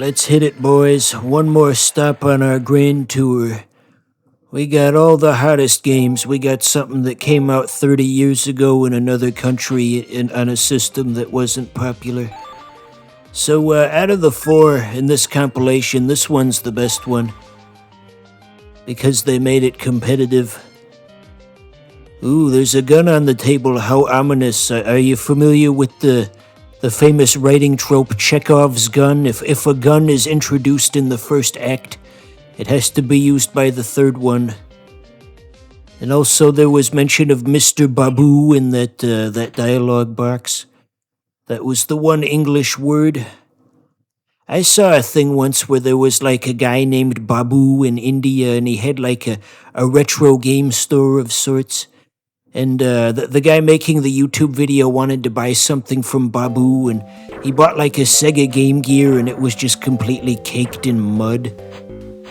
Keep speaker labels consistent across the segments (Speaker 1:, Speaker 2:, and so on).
Speaker 1: let's hit it, boys. One more stop on our grand tour. We got all the hottest games. We got something that came out 30 years ago in another country on a system that wasn't popular. So, out of the four in this compilation, this one's the best one. Because they made it competitive. Ooh, there's a gun on the table. How ominous. Are you familiar with the famous writing trope Chekhov's gun? If a gun is introduced in the first act, it has to be used by the third one. And also there was mention of Mr. Babu in that dialogue box. That was the one English word. I saw a thing once where there was like a guy named Babu in India, and he had like a retro game store of sorts. And the guy making the YouTube video wanted to buy something from Babu, and he bought like a Sega Game Gear, and it was just completely caked in mud.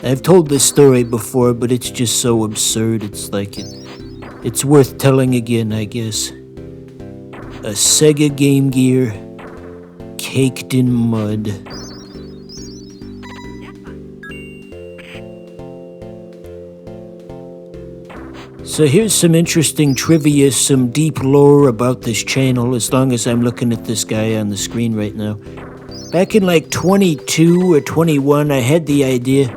Speaker 1: I've told this story before, but it's just so absurd. It's like it's worth telling again, I guess. A Sega Game Gear caked in mud. So here's some interesting trivia, some deep lore about this channel, as long as I'm looking at this guy on the screen right now. Back in like 22 or 21, I had the idea.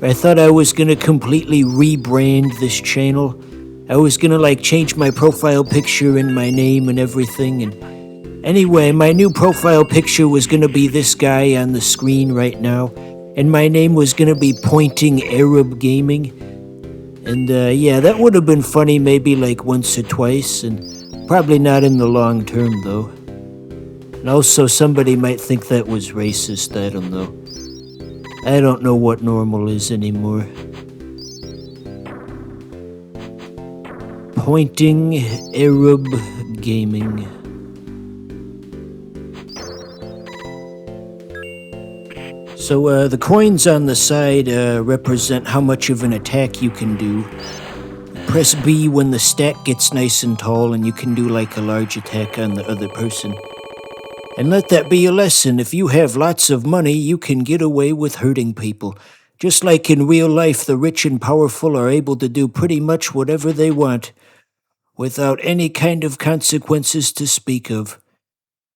Speaker 1: I thought I was gonna completely rebrand this channel. I was gonna like change my profile picture and my name and everything. And anyway, my new profile picture was gonna be this guy on the screen right now. And my name was gonna be Pointing Arab Gaming. And yeah, that would have been funny maybe like once or twice, and probably not in the long term though. And also somebody might think that was racist, I don't know. I don't know what normal is anymore. Pointing Arab Gaming. So the coins on the side represent how much of an attack you can do. Press B when the stack gets nice and tall and you can do like a large attack on the other person. And let that be a lesson. If you have lots of money, you can get away with hurting people. Just like in real life, the rich and powerful are able to do pretty much whatever they want without any kind of consequences to speak of.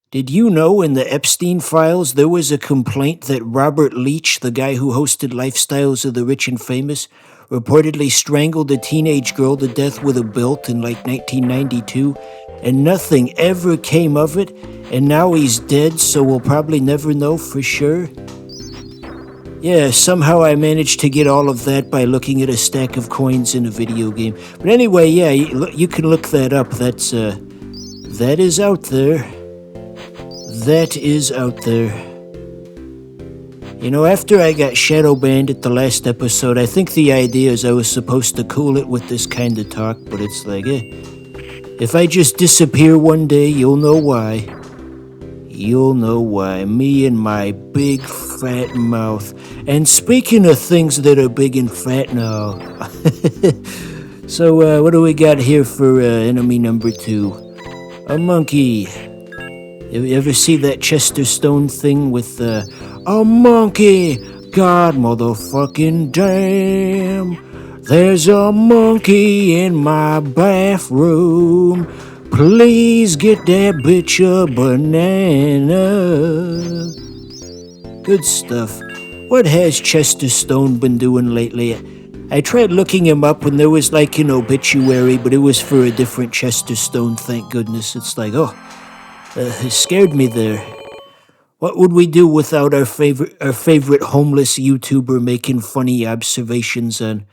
Speaker 1: Did you know in the Epstein files there was a complaint that Robert Leach, the guy who hosted Lifestyles of the Rich and Famous, reportedly strangled a teenage girl to death with a belt in like 1992, and nothing ever came of it, and now he's dead, so we'll probably never know for sure? Yeah, somehow I managed to get all of that by looking at a stack of coins in a video game. But anyway, yeah, you can look that up. That is out there. That is out there. You know, after I got shadow banned at the last episode, I think the idea is I was supposed to cool it with this kind of talk, but it's like, if I just disappear one day, you'll know why. You'll know why. Me and my big fat mouth. And speaking of things that are big and fat now. So, what do we got here for enemy number 2? A monkey. You ever see that Chester Stone thing with a monkey? God motherfucking damn. There's a monkey in my bathroom. Please get that bitch a banana. Good stuff. What has Chester Stone been doing lately? I tried looking him up when there was like an obituary, but it was for a different Chester Stone, thank goodness. It's like, it scared me there. What would we do without our favorite homeless YouTuber making funny observations on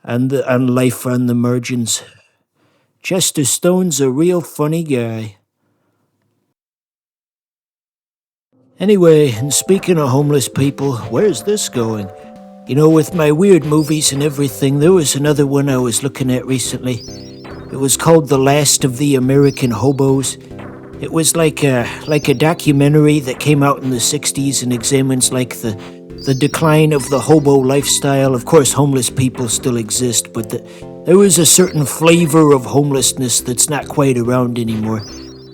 Speaker 1: life on the margins? Chester Stone's a real funny guy. Anyway, and speaking of homeless people, where's this going? You know, with my weird movies and everything, there was another one I was looking at recently. It was called The Last of the American Hobos. It was like a documentary that came out in the 60s and examines like the decline of the hobo lifestyle. Of course, homeless people still exist, but there was a certain flavor of homelessness that's not quite around anymore.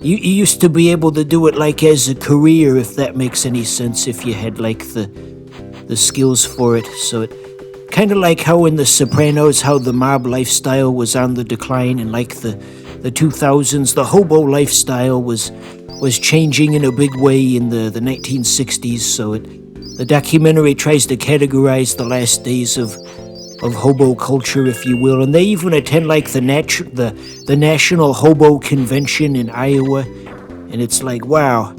Speaker 1: You used to be able to do it like as a career, if that makes any sense, if you had like the skills for it. So it kind of like how in The Sopranos, how the mob lifestyle was on the decline, and like the 2000s, the hobo lifestyle was changing in a big way in the 1960s. So the documentary tries to categorize the last days of hobo culture, if you will, and they even attend like the National Hobo Convention in Iowa, and it's like, wow.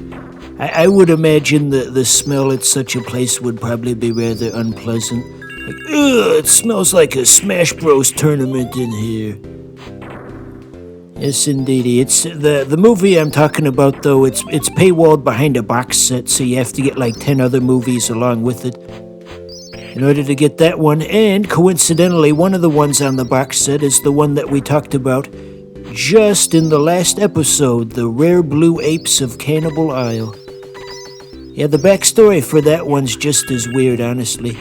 Speaker 1: I would imagine the smell at such a place would probably be rather unpleasant. Like, ugh, it smells like a Smash Bros. Tournament in here. Yes, indeedy. It's the movie I'm talking about, though. It's paywalled behind a box set, so you have to get like 10 other movies along with it in order to get that one. And coincidentally, one of the ones on the box set is the one that we talked about just in the last episode, The Rare Blue Apes of Cannibal Isle. Yeah, the backstory for that one's just as weird, honestly.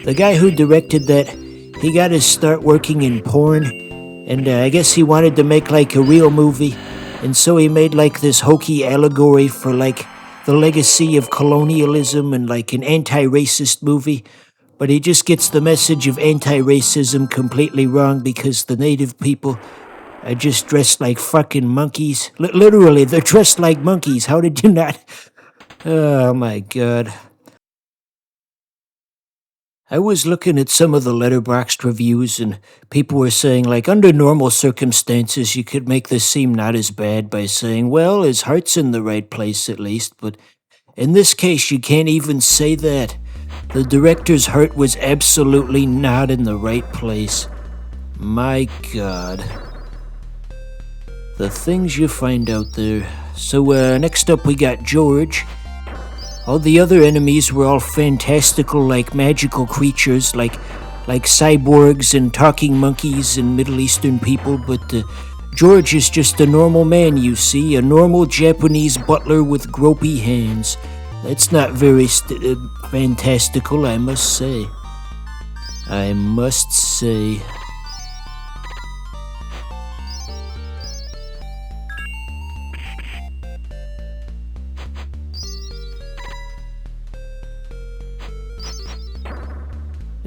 Speaker 1: The guy who directed that, he got his start working in porn, and I guess he wanted to make like a real movie, and so he made like this hokey allegory for like the legacy of colonialism and like an anti-racist movie, but he just gets the message of anti-racism completely wrong because the native people are just dressed like fucking monkeys. Literally, they're dressed like monkeys. How did you not... Oh my god. I was looking at some of the Letterboxd reviews, and people were saying, like, under normal circumstances, you could make this seem not as bad by saying, well, his heart's in the right place at least, but in this case, you can't even say that. The director's heart was absolutely not in the right place. My god. The things you find out there. So, next up we got George. All the other enemies were all fantastical, like magical creatures, like cyborgs and talking monkeys and Middle Eastern people, but George is just a normal man, you see, a normal Japanese butler with gropey hands. That's not very fantastical, I must say. I must say.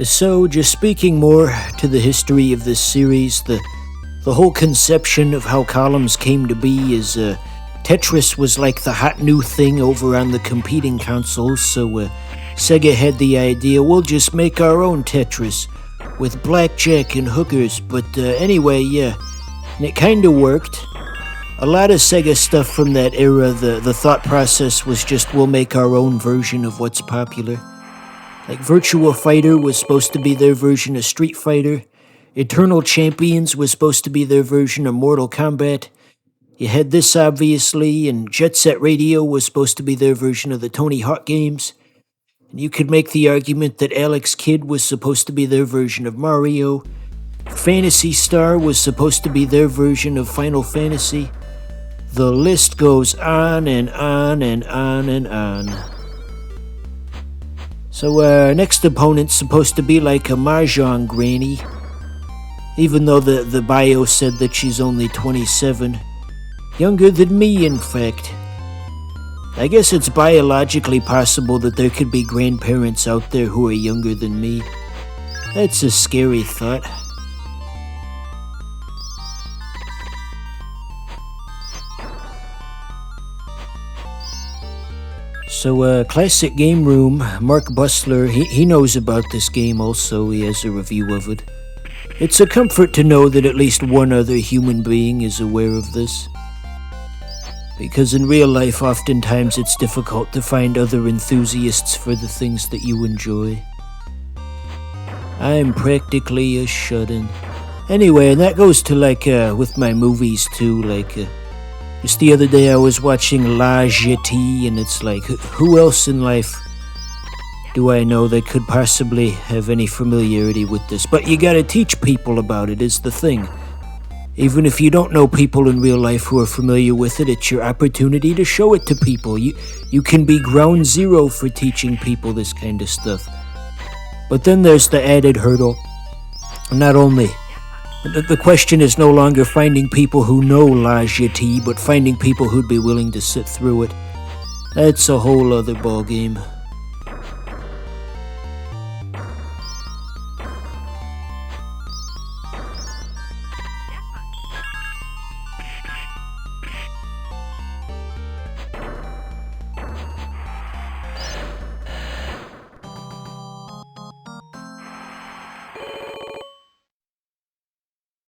Speaker 1: So, just speaking more to the history of this series, the whole conception of how columns came to be is Tetris was like the hot new thing over on the competing consoles, so Sega had the idea, we'll just make our own Tetris with blackjack and hookers, but anyway, yeah, and it kinda worked. A lot of Sega stuff from that era, the thought process was just we'll make our own version of what's popular. Like Virtua Fighter was supposed to be their version of Street Fighter. Eternal Champions was supposed to be their version of Mortal Kombat. You had this, obviously, and Jet Set Radio was supposed to be their version of the Tony Hawk games. And you could make the argument that Alex Kidd was supposed to be their version of Mario. Phantasy Star was supposed to be their version of Final Fantasy. The list goes on and on and on and on. So our next opponent's supposed to be like a Mahjong granny, even though the bio said that she's only 27. Younger than me, in fact. I guess it's biologically possible that there could be grandparents out there who are younger than me. That's a scary thought. So, Classic Game Room, Mark Bustler, he knows about this game also, he has a review of it. It's a comfort to know that at least one other human being is aware of this. Because in real life, oftentimes it's difficult to find other enthusiasts for the things that you enjoy. I'm practically a shut-in. Anyway, and that goes to with my movies too, just the other day I was watching La Jetée, and it's like, who else in life do I know that could possibly have any familiarity with this? But you gotta teach people about it, is the thing. Even if you don't know people in real life who are familiar with it, it's your opportunity to show it to people. You can be ground zero for teaching people this kind of stuff. But then there's the added hurdle. Not only The question is no longer finding people who know La Jetée, but finding people who'd be willing to sit through it. That's a whole other ballgame.